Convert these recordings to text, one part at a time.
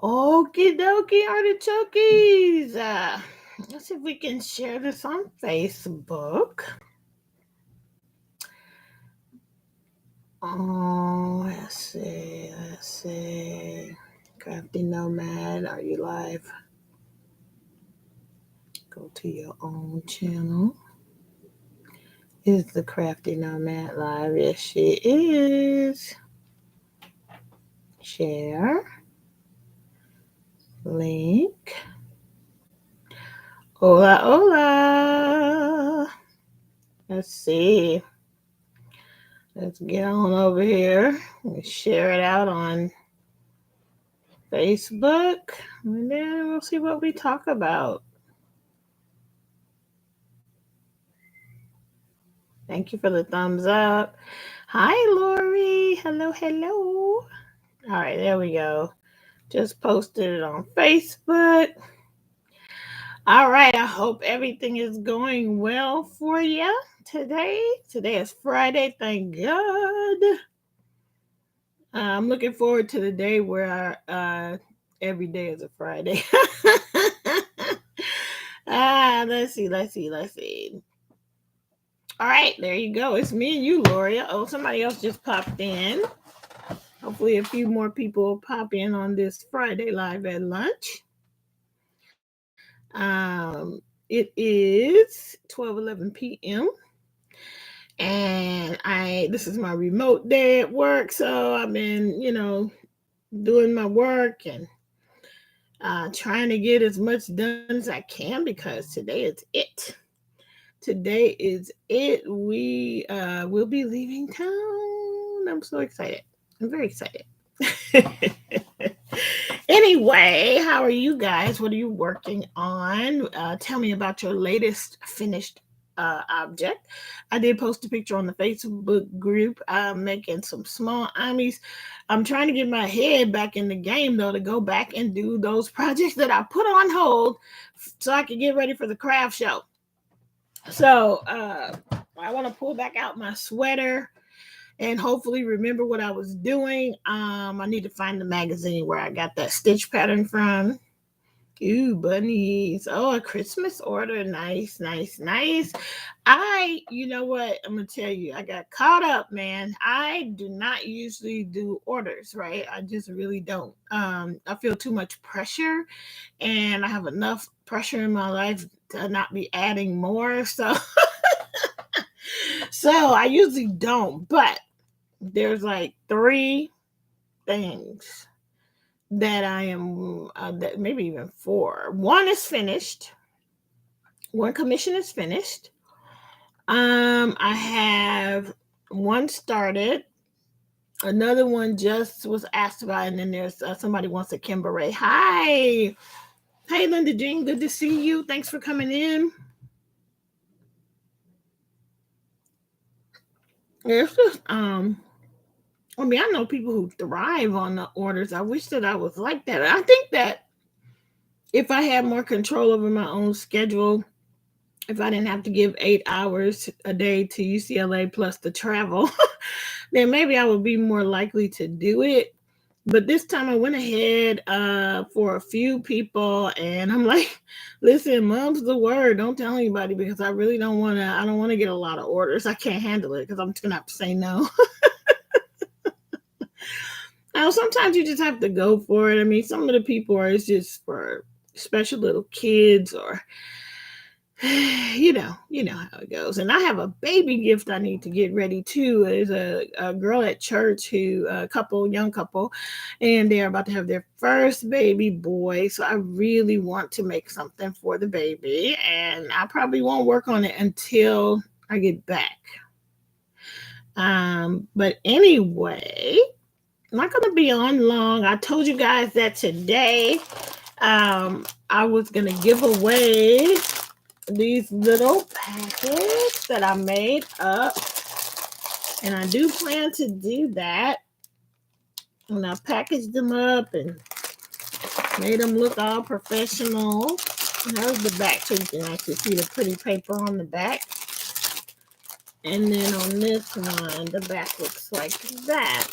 Okie dokie artichokes. Let's see if we can share this on Facebook. Oh, let's see. Crafty Nomad, are you live? Go to your own channel. Is the Crafty Nomad live? Yes, she is. Share. Link. Hola, hola. Let's see. Let's get on over here and share it out on Facebook. And then we'll see what we talk about. Thank you for the thumbs up. Hi, Lori. Hello, hello. All right, there we go. Just posted it on Facebook. All right, I hope everything is going well for you today. Today is Friday, thank God. I'm looking forward to the day where every day is a Friday. Let's see. All right, there you go. It's me and you, Lori. Oh, somebody else just popped in. Hopefully a few more people pop in on this Friday live at lunch. It is 12:11 p.m. and this is my remote day at work, so I've been, doing my work and trying to get as much done as I can because today is it. Today is it. We will be leaving town. I'm so excited. I'm very excited. Anyway, how are you guys? What are you working on? Tell me about your latest finished object. I did post a picture on the Facebook group. I'm making some small armies. I'm trying to get my head back in the game though to go back and do those projects that I put on hold so I can get ready for the craft show. So I want to pull back out my sweater and hopefully remember what I was doing. I need to find the magazine where I got that stitch pattern from. Ooh, bunnies. Oh, a Christmas order. Nice. You know what? I'm going to tell you, I got caught up, man. I do not usually do orders, right? I just really don't. I feel too much pressure and I have enough pressure in my life to not be adding more. So I usually don't, but there's like 3 things that I am, that maybe even 4. One is finished. One commission is finished. I have one started. Another one just was asked about, and then there's somebody wants a Kimberly. Hi. Hey, Linda Jean, good to see you. Thanks for coming in. It's just, I know people who thrive on the orders. I wish that I was like that. I think that if I had more control over my own schedule, if I didn't have to give 8 hours a day to UCLA plus the travel, then maybe I would be more likely to do it. But this time I went ahead for a few people and I'm like, listen, mom's the word. Don't tell anybody because I really don't want to. I don't want to get a lot of orders. I can't handle it because I'm just going to have to say no. Now, sometimes you just have to go for it. I mean, some of the people are, it's just for special little kids or you know how it goes. And I have a baby gift I need to get ready too. There's a girl at church who young couple, and they're about to have their first baby boy. So I really want to make something for the baby, and I probably won't work on it until I get back. But anyway, I'm not going to be on long. I told you guys that today I was going to give away these little packets that I made up, and I do plan to do that. And I packaged them up and made them look all professional. And there's the back, so you can actually see the pretty paper on the back. And then on this one, the back looks like that.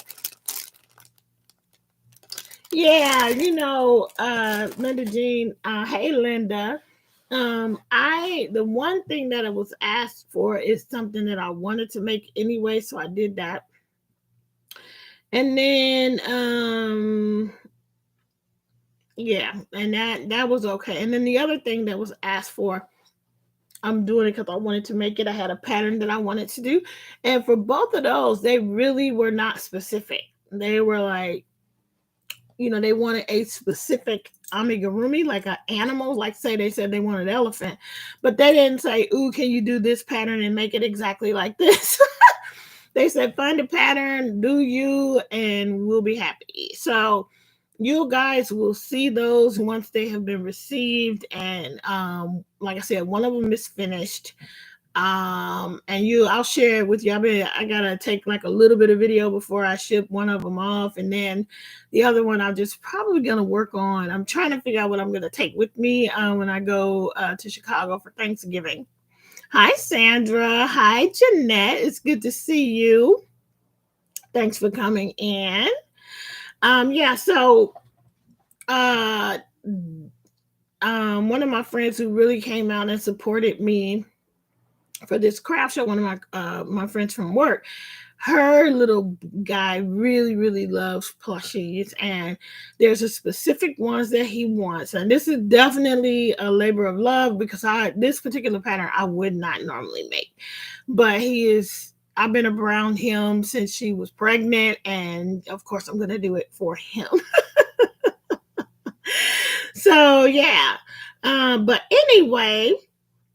Yeah, Linda Jean, hey Linda. The one thing that I was asked for is something that I wanted to make anyway, so I did that. And then yeah, and that was okay. And then the other thing that was asked for, I'm doing it because I wanted to make it. I had a pattern that I wanted to do. And for both of those, they really were not specific. They were like, they wanted a specific amigurumi, like an animal. Like, say they said they wanted elephant, but they didn't say, "Ooh, can you do this pattern and make it exactly like this?" They said, "Find a pattern, do you, and we'll be happy." So you guys will see those once they have been received. And like I said, one of them is finished. And I'll share it with you. I gotta take like a little bit of video before I ship one of them off, and then the other one I'm just probably gonna work on. I'm trying to figure out what I'm gonna take with me when I go to Chicago for Thanksgiving. Hi Sandra. Hi Jeanette. It's good to see you. Thanks for coming in. Yeah, so uh one of my friends who really came out and supported me for this craft show, one of my friends from work, her little guy really loves plushies, and there's a specific ones that he wants, and this is definitely a labor of love because this particular pattern I would not normally make, but I've been around him since she was pregnant, and of course I'm going to do it for him. So yeah, but anyway,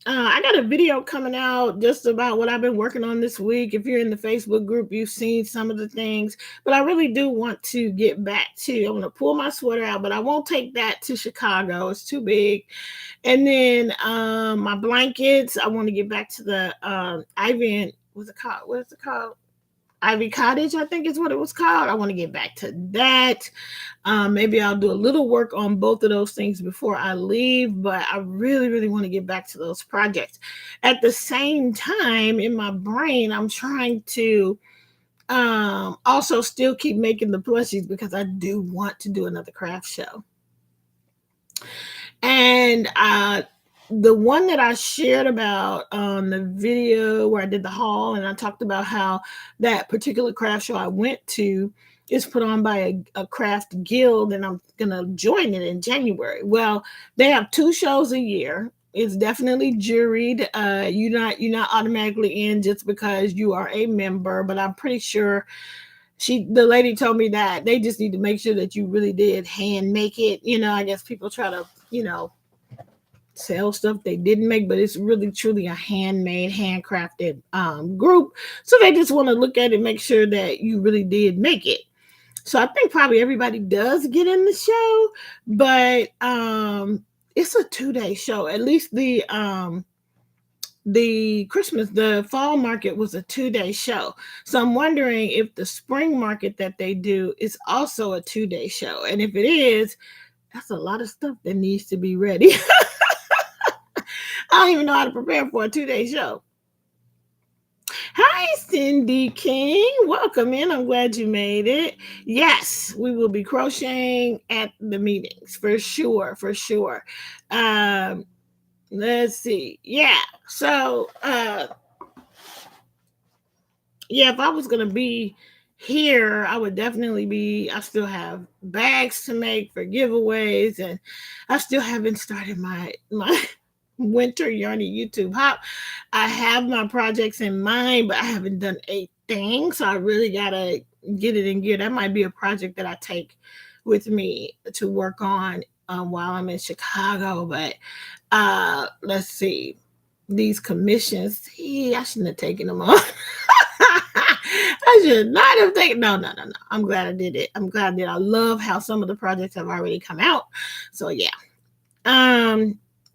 I got a video coming out just about what I've been working on this week. If you're in the Facebook group, you've seen some of the things, but I really do want to get back to. I'm going to pull my sweater out, but I won't take that to Chicago. It's too big. And then my blankets, I want to get back to the Ivy. What's it called? What is it called? Ivy Cottage, I think is what it was called. I want to get back to that. Maybe I'll do a little work on both of those things before I leave, but I really want to get back to those projects. At the same time, in my brain, I'm trying to also still keep making the plushies because I do want to do another craft show. And the one that I shared about on the video where I did the haul, and I talked about how that particular craft show I went to is put on by a craft guild, and I'm gonna join it in January. Well, they have 2 shows a year. It's definitely juried. You're not automatically in just because you are a member, but I'm pretty sure the lady told me that they just need to make sure that you really did hand make it. I guess people try to sell stuff they didn't make, but it's really truly a handmade, handcrafted group. So they just want to look at it, make sure that you really did make it. So I think probably everybody does get in the show, but it's a 2-day show. At least the fall market was a 2-day show. So I'm wondering if the spring market that they do is also a 2-day show. And if it is, that's a lot of stuff that needs to be ready. I don't even know how to prepare for a 2-day show. Hi, Cindy King. Welcome in. I'm glad you made it. Yes, we will be crocheting at the meetings for sure. For sure. Let's see. Yeah. So, if I was going to be here, I would definitely I still have bags to make for giveaways, and I still haven't started my winter yarny YouTube hop. I have my projects in mind, but I haven't done a thing, so I really gotta get it in gear. That might be a project that I take with me to work on while I'm in Chicago. But let's see, these commissions. See, I shouldn't have taken them on. I should not have taken. No. I'm glad I did it. I'm glad that I love how some of the projects have already come out. So yeah.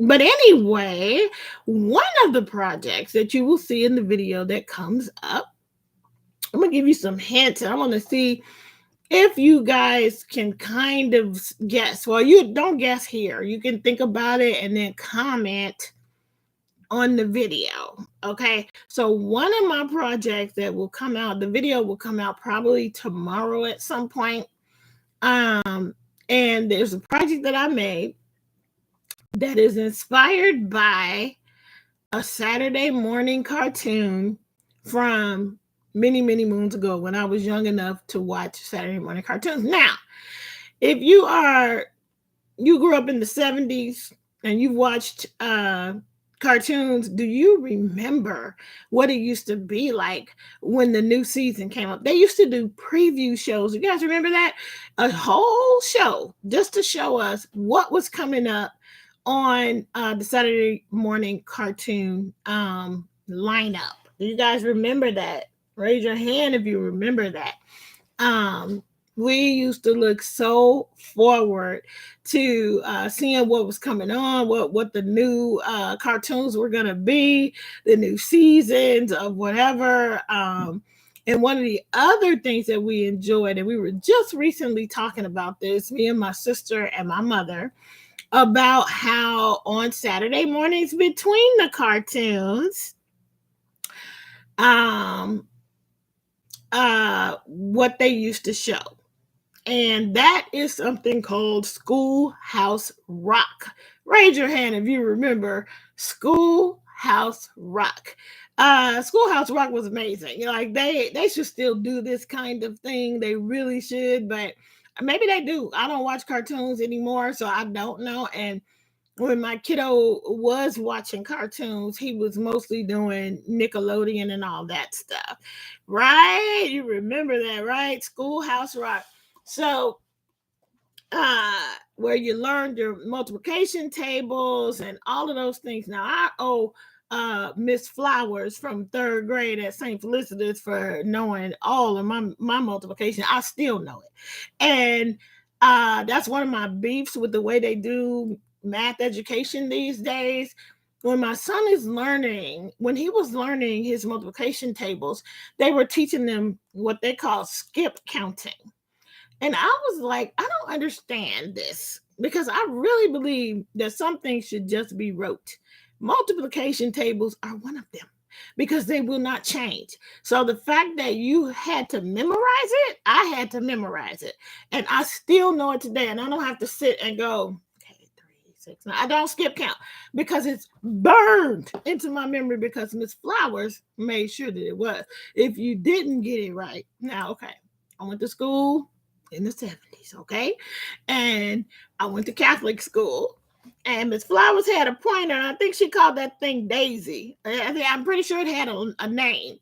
But anyway, one of the projects that you will see in the video that comes up, I'm gonna give you some hints, and I want to see if you guys can kind of guess. Well, you don't guess here. You can think about it and then comment on the video. Okay. So one of my projects that will come out, the video will come out probably tomorrow at some point. And there's a project that I made that is inspired by a Saturday morning cartoon from many, many moons ago when I was young enough to watch Saturday morning cartoons. Now, if you grew up in the 70s and you watched cartoons, do you remember what it used to be like when the new season came up? They used to do preview shows. You guys remember that? A whole show just to show us what was coming up on the Saturday morning cartoon lineup. Do you guys remember that? Raise your hand if you remember that. Um, we used to look so forward to seeing what was coming on, what the new cartoons were gonna be, the new seasons of whatever. And one of the other things that we enjoyed, and we were just recently talking about this, me and my sister and my mother, about how on Saturday mornings between the cartoons, um, what they used to show. And that is something called Schoolhouse Rock. Raise your hand if you remember Schoolhouse Rock. Schoolhouse Rock was amazing. Like they should still do this kind of thing. They really should, but maybe they do. I don't watch cartoons anymore, so I don't know. And when my kiddo was watching cartoons, he was mostly doing Nickelodeon and all that stuff. Right? You remember that, right? Schoolhouse Rock. So where you learned your multiplication tables and all of those things. Now I owe Miss Flowers from third grade at St. Felicitas for knowing all of my multiplication. I still know it. And that's one of my beefs with the way they do math education these days. When my son is learning, when he was learning his multiplication tables, they were teaching them what they call skip counting. And I was like, I don't understand this because I really believe that some things should just be rote. Multiplication tables are one of them because they will not change. So the fact that you had to memorize it, I had to memorize it. And I still know it today. And I don't have to sit and go, okay, 3, 6, 9. I don't skip count because it's burned into my memory because Miss Flowers made sure that it was. If you didn't get it right, now, okay, I went to school in the 70s, okay? And I went to Catholic school. And Miss Flowers had a pointer, and I think she called that thing Daisy. I'm pretty sure it had a name.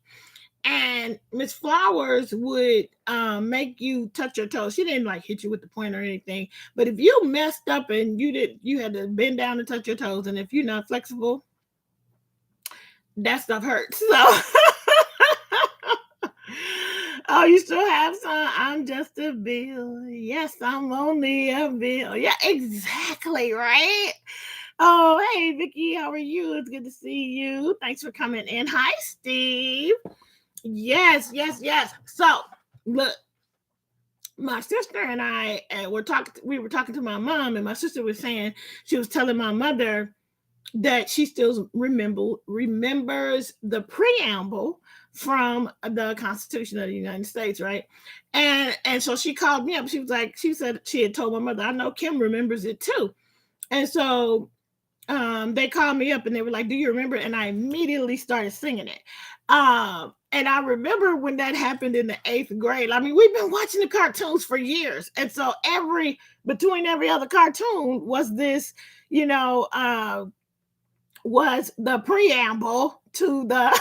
And Miss Flowers would make you touch your toes. She didn't like hit you with the pointer or anything. But if you messed up and you had to bend down and touch your toes, and if you're not flexible, that stuff hurts. So oh, you still have some? I'm just a bill. Yes, I'm only a bill. Yeah, exactly, right? Oh, hey, Vicky, how are you? It's good to see you. Thanks for coming in. Hi, Steve. Yes, yes, yes. So, look, my sister and I were talking. We were talking to my mom, and my sister was saying she was telling my mother that she still remembers the preamble from the Constitution of the United States, right? And so she called me up. She was like, she said she had told my mother, I know Kim remembers it too. And so they called me up and they were like, do you remember? And I immediately started singing it. And I remember when that happened in the 8th grade. I mean, we've been watching the cartoons for years. And so between every other cartoon was this, was the preamble to the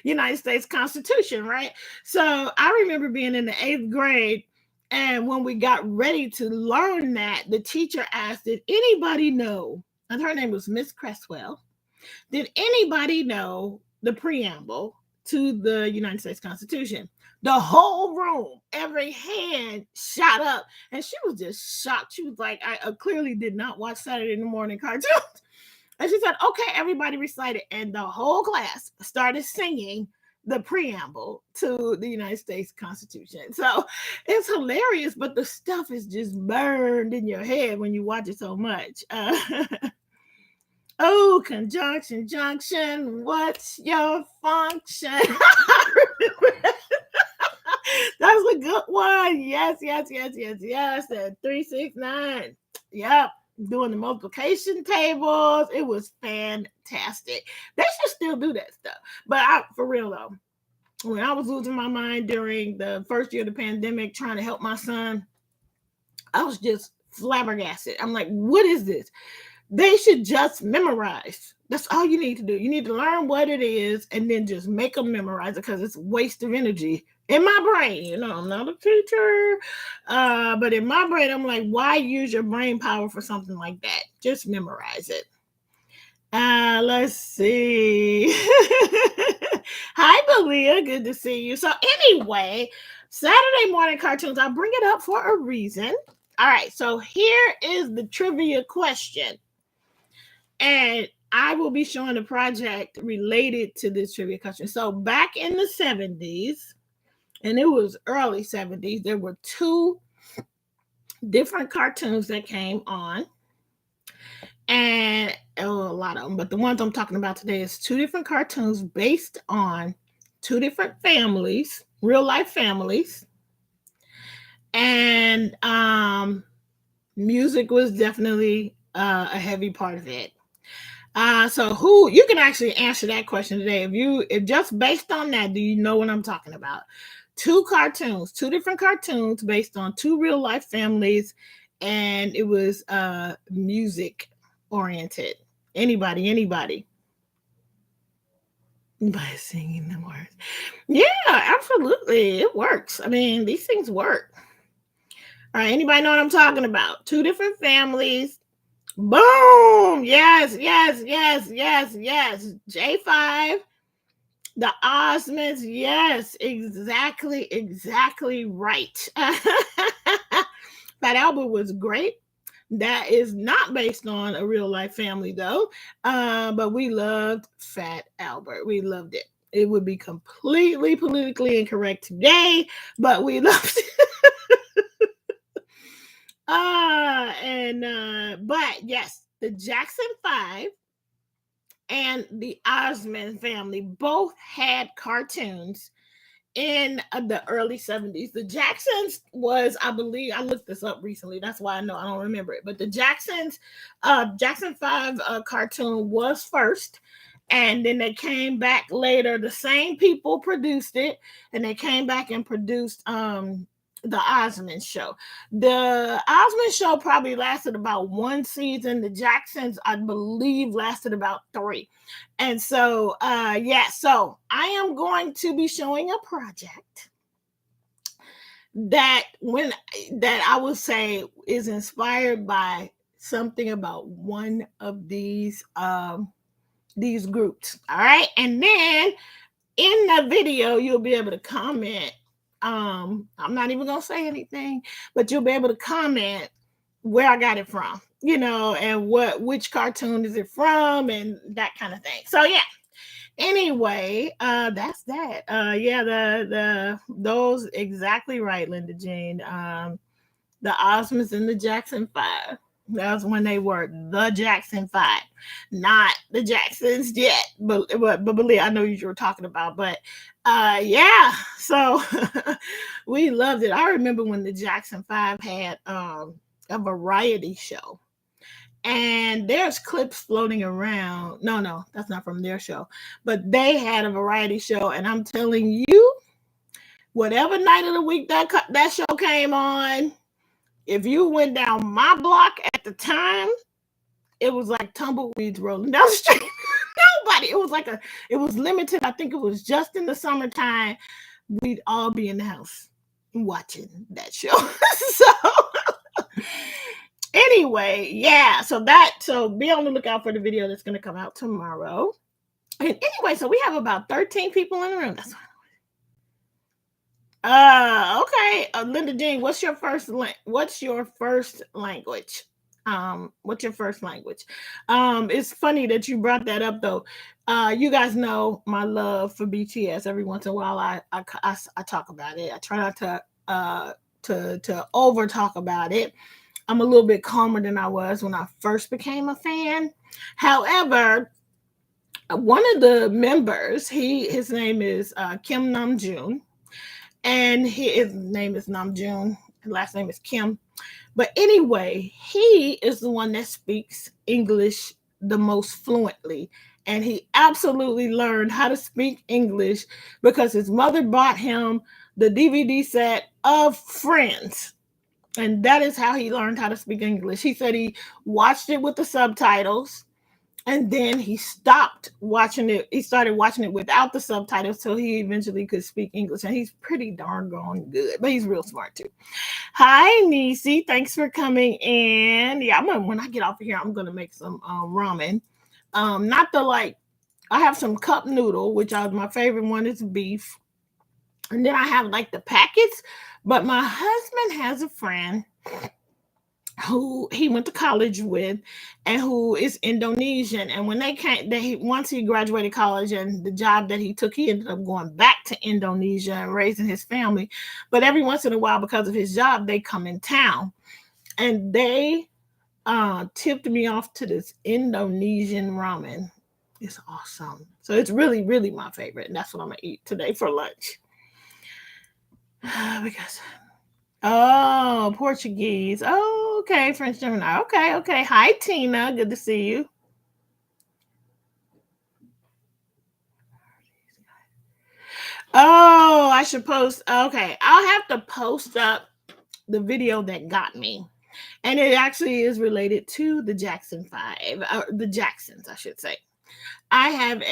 United States Constitution, right? So I remember being in the 8th grade, and when we got ready to learn that, the teacher asked, did anybody know, and her name was Miss Cresswell, did anybody know the preamble to the United States Constitution? The whole room, every hand shot up, and she was just shocked. She was like, I clearly did not watch Saturday morning cartoons. And she said, okay, everybody recited. And the whole class started singing the preamble to the United States Constitution. So it's hilarious, but the stuff is just burned in your head when you watch it so much. Oh, conjunction, junction, what's your function? That was a good one. Yes, yes, yes, yes, yes. That 369. Yep. Doing the multiplication tables. It was fantastic. They should still do that stuff. But for real though, when I was losing my mind during the first year of the pandemic, trying to help my son, I was just flabbergasted. I'm like, what is this? They should just memorize. That's all you need to do. You need to learn what it is and then just make them memorize it because it's a waste of energy in my brain. I'm not a teacher, but in my brain, I'm like, why use your brain power for something like that? Just memorize it. Let's see. Hi, Belia. Good to see you. So, anyway, Saturday morning cartoons, I bring it up for a reason. All right, so here is the trivia question. And I will be showing a project related to this trivia question. So, back in the 70s, and it was early 70s, there were two different cartoons that came on. And a lot of them, but the ones I'm talking about today is two different cartoons based on two different families, real life families. And music was definitely a heavy part of it. So who you can actually answer that question today. If just based on that, do you know what I'm talking about? Two different cartoons based on two real life families, and it was music oriented. Anybody singing the words. Yeah, absolutely. It works. I mean, these things work. All right, anybody know what I'm talking about? Two different families. Boom! Yes, yes, yes, yes, yes. J5, the Osmonds. Yes, exactly right. That album was great. That is not based on a real life family though. But we loved Fat Albert. We loved it. It would be completely politically incorrect today, but we loved it. But yes, the Jackson 5 and the Osmond family both had cartoons in the early 70s. The Jacksons was, I believe, I looked this up recently. That's why I know I don't remember it. But the Jacksons, Jackson 5 cartoon was first. And then they came back later. The same people produced it. And they came back and produced the Osmond show. The Osmond show probably lasted about one season. The Jacksons, I believe, lasted about 3. And so, so I am going to be showing a project that I would say is inspired by something about one of these groups. All right. And then in the video, you'll be able to comment. I'm not even gonna say anything, but you'll be able to comment where I got it from, and which cartoon is it from, and that kind of thing. So yeah. Anyway, that's that. Those exactly right, Linda Jean. The Osmonds and the Jackson 5. That was when they were the Jackson 5, not the Jacksons yet. But believe I know you were talking about. But yeah, so we loved it. I remember when the Jackson 5 had a variety show. And there's clips floating around. No, that's not from their show. But they had a variety show. And I'm telling you, whatever night of the week that show came on, if you went down my block at the time, it was like tumbleweeds rolling down the street. Nobody. It was limited. I think it was just in the summertime. We'd all be in the house watching that show. So anyway, yeah. So be on the lookout for the video that's going to come out tomorrow. And anyway, so we have about 13 people in the room. That's okay. Linda Jean, what's your first language? What's your first language? It's funny that you brought that up though. You guys know my love for BTS. Every once in a while, I talk about it. I try not to over talk about it. I'm a little bit calmer than I was when I first became a fan. However, one of the members, his name is Kim Namjoon. and his name is Namjoon. His last name is Kim. But anyway, he is the one that speaks English the most fluently. And he absolutely learned how to speak English because his mother bought him the DVD set of Friends. And that is how he learned how to speak English. He said he watched it with the subtitles, and then he stopped watching it. He started watching it without the subtitles till he eventually could speak English. And he's pretty darn gone good, but he's real smart too. Hi, Nisi. Thanks for coming in. Yeah, when I get off of here, I'm gonna make some ramen. Not the like. I have some cup noodle, which my favorite one is beef, and then I have like the packets. But my husband has a friend who he went to college with and who is Indonesian. And when once he graduated college and the job that he took, he ended up going back to Indonesia and raising his family. But every once in a while, because of his job, they come in town, and they tipped me off to this Indonesian ramen. It's awesome. So it's really, really my favorite. And that's what I'm going to eat today for lunch. Because oh, Portuguese. Oh, okay. French Gemini. Okay, okay. Hi, Tina. Good to see you. Oh, I should post. Okay, I'll have to post up the video that got me. And it actually is related to the Jackson 5, the Jacksons, I should say. I have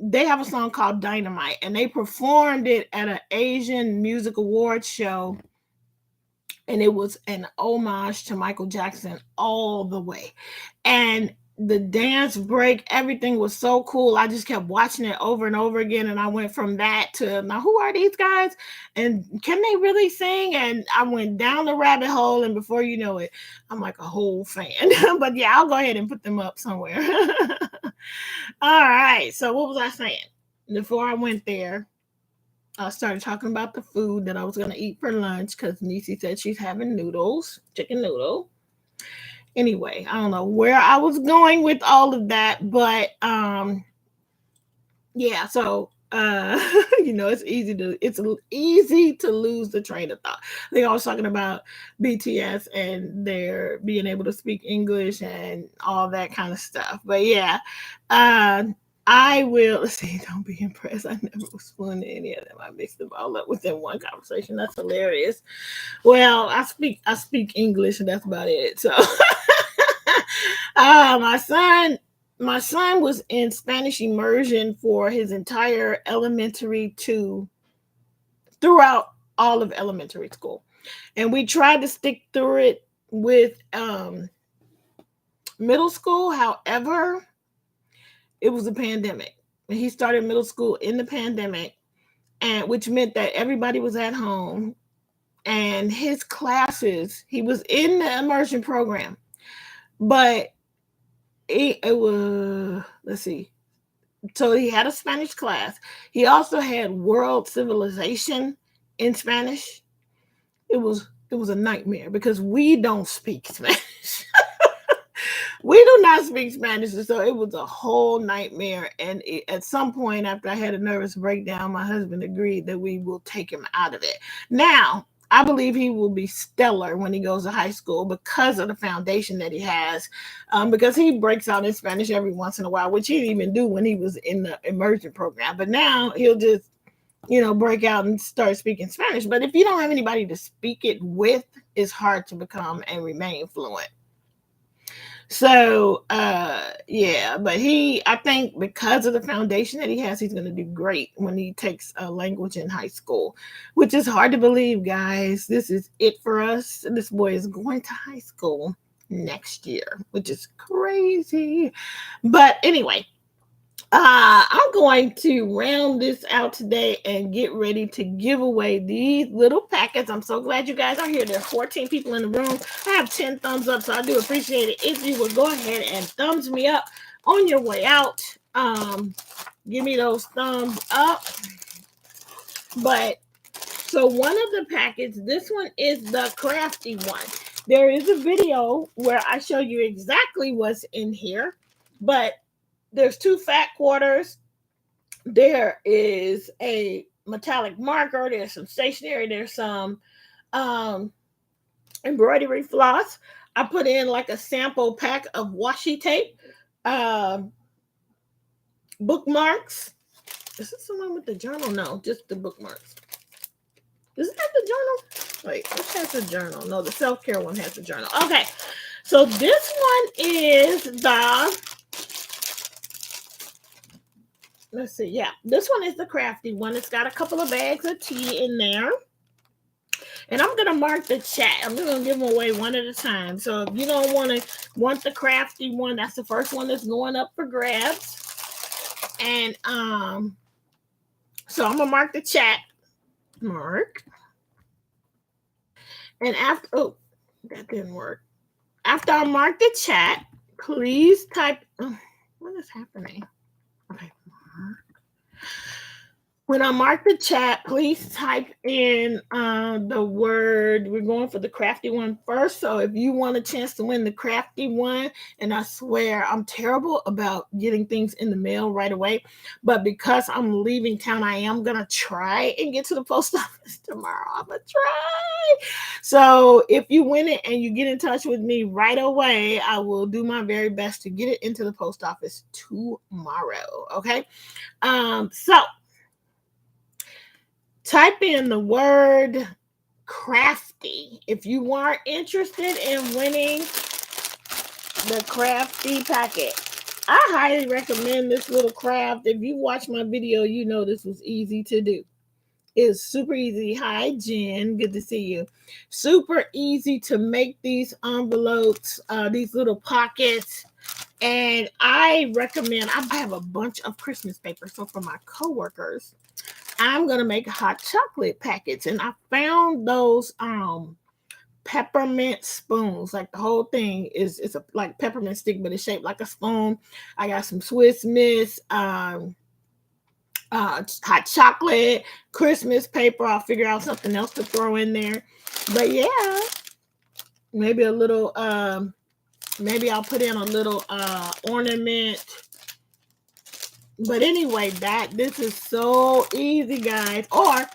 they have a song called Dynamite, and they performed it at an Asian Music Awards show. And it was an homage to Michael Jackson all the way. And the dance break, everything was so cool. I just kept watching it over and over again. And I went from that to, now who are these guys? And can they really sing? And I went down the rabbit hole. And before you know it, I'm like a whole fan. But yeah, I'll go ahead and put them up somewhere. All right. So what was I saying? Before I went there, I started talking about the food that I was going to eat for lunch because Nisi said she's having noodles, chicken noodle. Anyway, I don't know where I was going with all of that, but yeah, so it's easy to lose the train of thought. They always talking about BTS and their being able to speak English and all that kind of stuff. But yeah, I will, let's see, don't be impressed. I never was fluent in any of them. I mixed them all up within one conversation. That's hilarious. Well, I speak English, and that's about it. So my son was in Spanish immersion for his entire elementary throughout all of elementary school. And we tried to stick through it with middle school. However, it was a pandemic. He started middle school in the pandemic, and which meant that everybody was at home, and his classes, he was in the immersion program, but it was, let's see. So he had a Spanish class. He also had world civilization in Spanish. It was a nightmare because we don't speak Spanish. We do not speak Spanish, so it was a whole nightmare. And at some point, after I had a nervous breakdown, my husband agreed that we will take him out of it. Now, I believe he will be stellar when he goes to high school because of the foundation that he has, because he breaks out in Spanish every once in a while, which he didn't even do when he was in the immersion program. But now he'll just, break out and start speaking Spanish. But if you don't have anybody to speak it with, it's hard to become and remain fluent. So, yeah, but I think because of the foundation that he has, he's going to do great when he takes a language in high school, which is hard to believe, guys. This is it for us. This boy is going to high school next year, which is crazy. But anyway, I'm going to round this out today and get ready to give away these little packets. I'm so glad you guys are here. There are 14 people in the room. I have 10 thumbs up, so I do appreciate it. If you would go ahead and thumbs me up on your way out, give me those thumbs up. But so one of the packets, this one is the crafty one. There is a video where I show you exactly what's in here, but there's 2 fat quarters. There is a metallic marker, there's some stationery, there's some um, embroidery floss. I put in like a sample pack of washi tape, um, bookmarks. Is this the one with the journal? No, just the bookmarks. Is that the journal? Wait, which has the journal? No, the self-care one has the journal. Okay, so this one is the, let's see, yeah, this one is the crafty one. It's got a couple of bags of tea in there. And I'm gonna mark the chat. I'm just gonna give them away one at a time. So if you don't want the crafty one, that's the first one that's going up for grabs. And so I'm gonna mark the chat. Mark. And after, oh, that didn't work. After I mark the chat, please type. What is happening? Okay. When I mark the chat, please type in the word. We're going for the crafty one first. So if you want a chance to win the crafty one, and I swear I'm terrible about getting things in the mail right away, but because I'm leaving town, I am going to try and get to the post office tomorrow. I'm going to try. So if you win it and you get in touch with me right away, I will do my very best to get it into the post office tomorrow. Okay. So type in the word crafty if you are interested in winning the crafty packet. I highly recommend this little craft. If you watch my video, you know this was easy to do. It's super easy. Hi, Jen. Good to see you. Super easy to make these envelopes, these little pockets. And I recommend, I have a bunch of Christmas paper. So for my coworkers, I'm gonna make hot chocolate packets, and I found those peppermint spoons. Like the whole thing is it's a like peppermint stick, but it's shaped like a spoon. I got some Swiss Miss, hot chocolate, Christmas paper. I'll figure out something else to throw in there. But yeah, maybe a little. Maybe I'll put in a little ornament. But anyway, this is so easy, guys. Or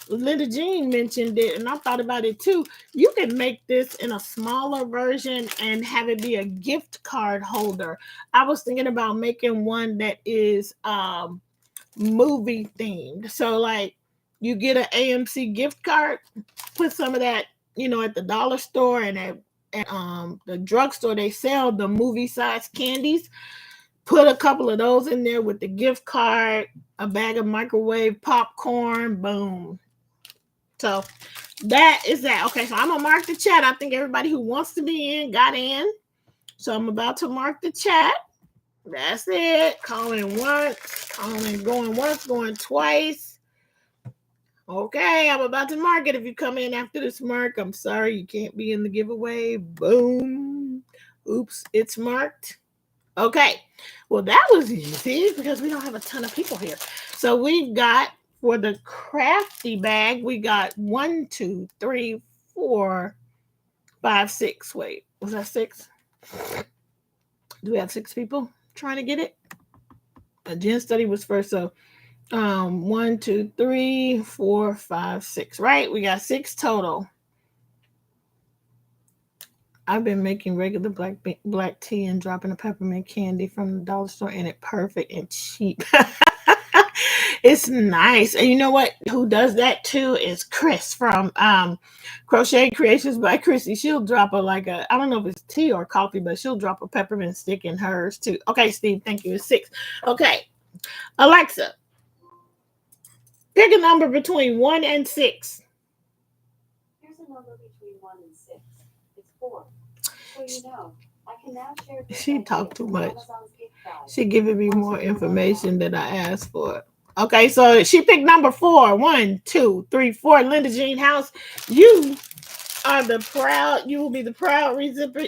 Linda Jean mentioned it, and I thought about it too. You can make this in a smaller version and have it be a gift card holder. I was thinking about making one that is movie themed. So like you get an AMC gift card, put some of that, at the dollar store and at the drugstore, they sell the movie size candies. Put a couple of those in there with the gift card, a bag of microwave popcorn, boom. So that is that. Okay, so I'm going to mark the chat. I think everybody who wants to be in got in. So I'm about to mark the chat. That's it. Calling once, going once, going twice. Okay, I'm about to mark it. If you come in after this mark, I'm sorry, you can't be in the giveaway. Boom. Oops, it's marked. Okay, well, that was easy because we don't have a ton of people here. So we've got, for the crafty bag, we got 1, 2, 3, 4, 5, 6. Wait, was that 6? Do we have 6 people trying to get it? Jen study was first, so 1, 2, 3, 4, 5, 6. Right, we got 6 total. I've been making regular black tea and dropping a peppermint candy from the dollar store, and it's perfect and cheap. It's nice. And you know what? Who does that too is Chris from Crochet Creations by Chrissy. She'll drop I don't know if it's tea or coffee, but she'll drop a peppermint stick in hers too. Okay, Steve, thank you. It's 6. Okay, Alexa, pick a number between 1 and 6. Here's a number between 1 and 6. It's 4. So you know, I can now share. She talked too much. She giving me more information than I asked for. Okay, so she picked number 4. 1, 2, 3, 4. Linda Jean House, you will be the proud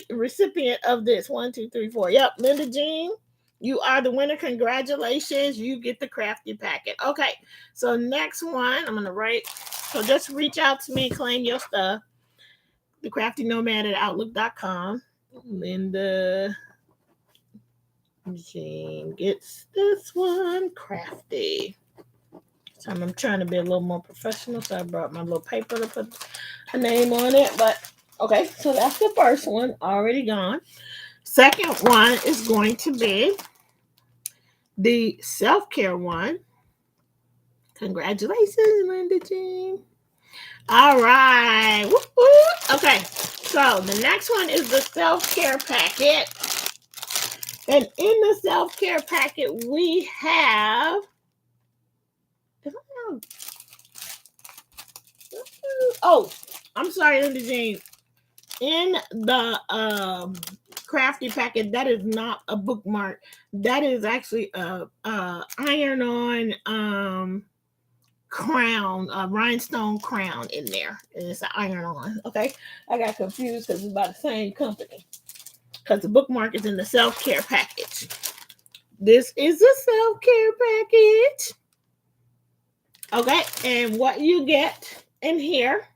recipient of this. 1, 2, 3, 4. Yep, Linda Jean, you are the winner. Congratulations. You get the crafty packet. Okay, so next one, I'm going to write. So just reach out to me, claim your stuff. The Crafty Nomad at Outlook.com. Linda Jean gets this one crafty. I'm trying to be a little more professional, so I brought my little paper to put a name on it. But okay, so that's the first one already gone. Second one is going to be the self care one. Congratulations, Linda Jean. All right. Woo-hoo. Okay, so the next one is the self care packet. And in the self care packet, we have. Oh, I'm sorry, Linda Jean. In the crafty packet, that is not a bookmark. That is actually a iron on crown, a rhinestone crown in there, and it's an iron on. Okay, I got confused because it's by the same company. Because the bookmark is in the self care package. This is a self care package. Okay, and what you get in here,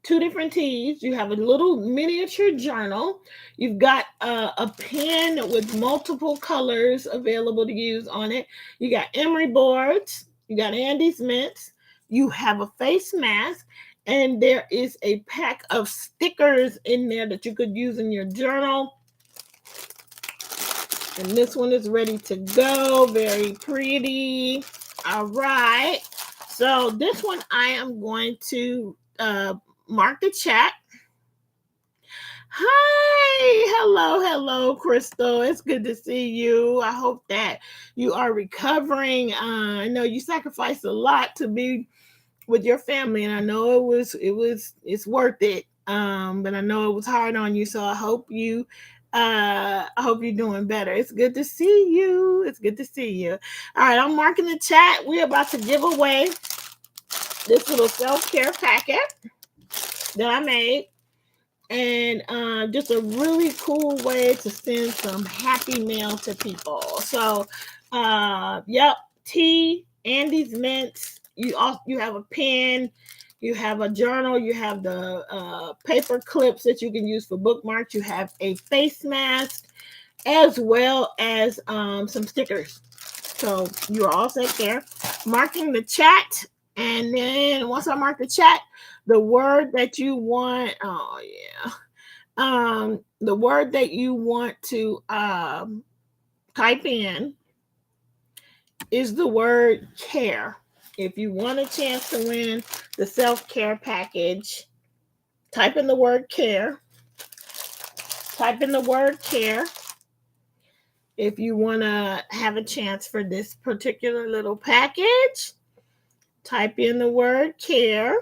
two different teas. You have a little miniature journal. You've got a pen with multiple colors available to use on it. You got emery boards. You got Andy's mints. You have a face mask. And there is a pack of stickers in there that you could use in your journal. And this one is ready to go. Very pretty. All right. So this one I am going to mark the chat. Hi, hello, Crystal. It's good to see you. I hope that you are recovering. I know you sacrificed a lot to be with your family, and I know it's worth it. But I know it was hard on you, so I hope you're doing better. It's good to see you. It's good to see you. All right, I'm marking the chat. We're about to give away this little self-care packet that I made, and just a really cool way to send some happy mail to people. So yep, tea, Andy's mints. You have a pen, you have a journal, you have the paper clips that you can use for bookmarks, you have a face mask, as well as some stickers. So you're all set there. Marking the chat, and then once I mark the chat, the word that you want. Oh yeah. The word that you want to type in is the word care. If you want a chance to win the self care package, type in the word care. Type in the word care. If you want to have a chance for this particular little package, type in the word care.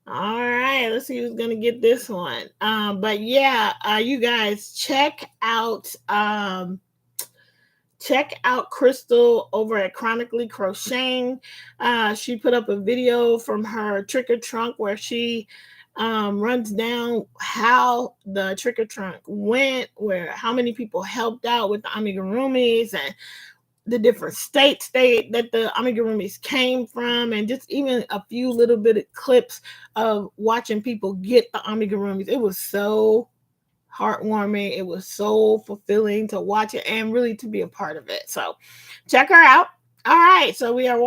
All right, let's see who's gonna get this one. But yeah, you guys check out Crystal over at Chronically Crocheting. She put up a video from her trick or trunk where she runs down how the trick or trunk went, where how many people helped out with the amigurumis, and the different states that the amigurumis came from, and just even a few little bit of clips of watching people get the amigurumis. It was so heartwarming. It was so fulfilling to watch it and really to be a part of it. So check her out. All right, so we are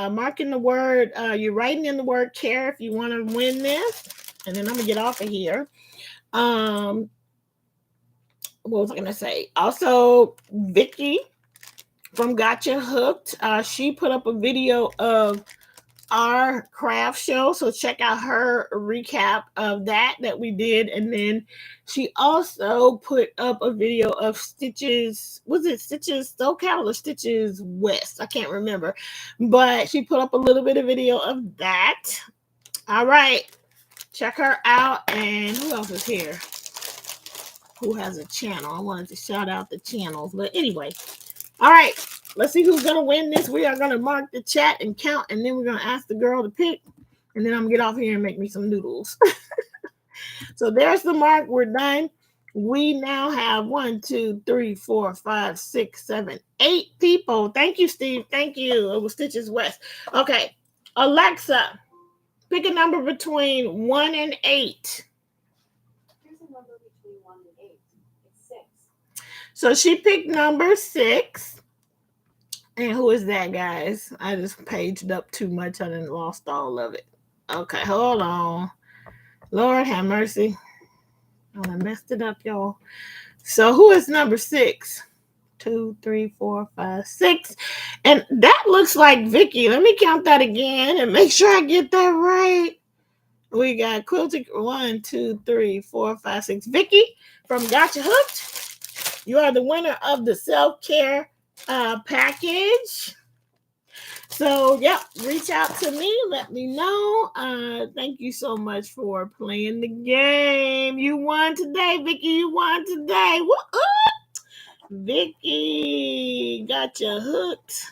marking the word. You're writing in the word care if you want to win this, and then I'm gonna get off of here. What was I gonna say? Also, Vicky from Gotcha Hooked. She put up a video of our craft show, so check out her recap of that we did. And then she also put up a video of Stitches. Was it Stitches SoCal or Stitches West? I can't remember, but she put up a little bit of video of that. All right, check her out. And who else is here? Who has a channel? I wanted to shout out the channels, but anyway. All right, let's see who's gonna win this. We are gonna mark the chat and count, and then we're gonna ask the girl to pick, and then I'm gonna get off here and make me some noodles. So there's the mark. We're done. We now have 1, 2, 3, 4, 5, 6, 7, 8 people. Thank you, Steve. Thank you. It was Stitches West. Okay, Alexa, pick a number between 1 and 8. Here's a number between 1 and 8. It's 6. So she picked number 6. And who is that, guys? I just paged up too much. I didn't lost all of it. Okay, hold on. Lord have mercy. I messed it up, y'all. So who is number 6? 2, 3, 4, 5, 6. And that looks like Vicky. Let me count that again and make sure I get that right. We got quilting 1, 2, 3, 4, 5, 6. Vicky from Gotcha Hooked. You are the winner of the self-care package. So, yep, reach out to me. Let me know. Thank you so much for playing the game. You won today, Vicky. You won today. Woo! Vicky, Gotcha Hooked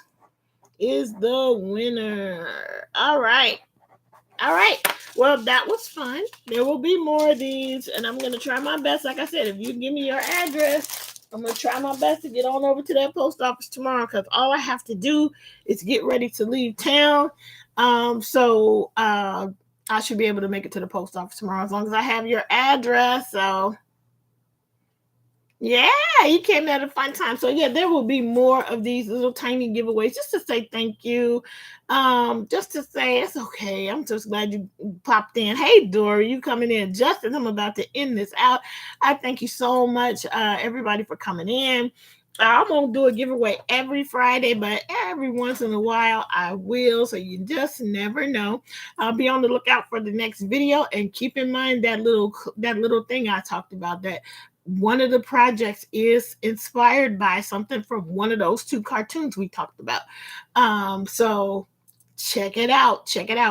is the winner. All right. All right. Well, that was fun. There will be more of these, and I'm going to try my best. Like I said, if you give me your address, I'm going to try my best to get on over to that post office tomorrow because all I have to do is get ready to leave town. So I should be able to make it to the post office tomorrow as long as I have your address. So yeah, you came at a fun time. So yeah, there will be more of these little tiny giveaways just to say thank you. Just to say it's okay. I'm just glad you popped in. Hey Dory, you coming in just as I'm about to end this out. I thank you so much, everybody, for coming in. I'm gonna do a giveaway every Friday, but every once in a while I will. So you just never know. I'll be on the lookout for the next video, and keep in mind that little thing I talked about, that one of the projects is inspired by something from one of those two cartoons we talked about. So check it out,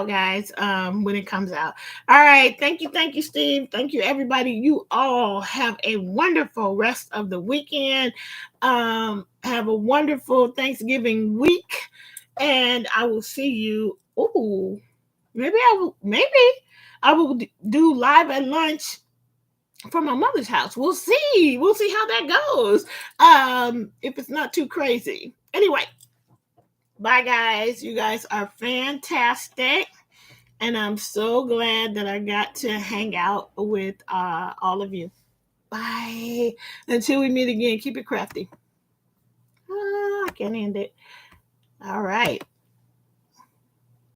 guys, when it comes out. All right, thank you, Steve. Thank you, everybody. You all have a wonderful rest of the weekend. Have a wonderful Thanksgiving week, and I will see you. Ooh, maybe I will do live at lunch from my mother's house. We'll see. We'll see how that goes. If it's not too crazy. Anyway, bye guys. You guys are fantastic. And I'm so glad that I got to hang out with all of you. Bye. Until we meet again, keep it crafty. I can't end it. All right.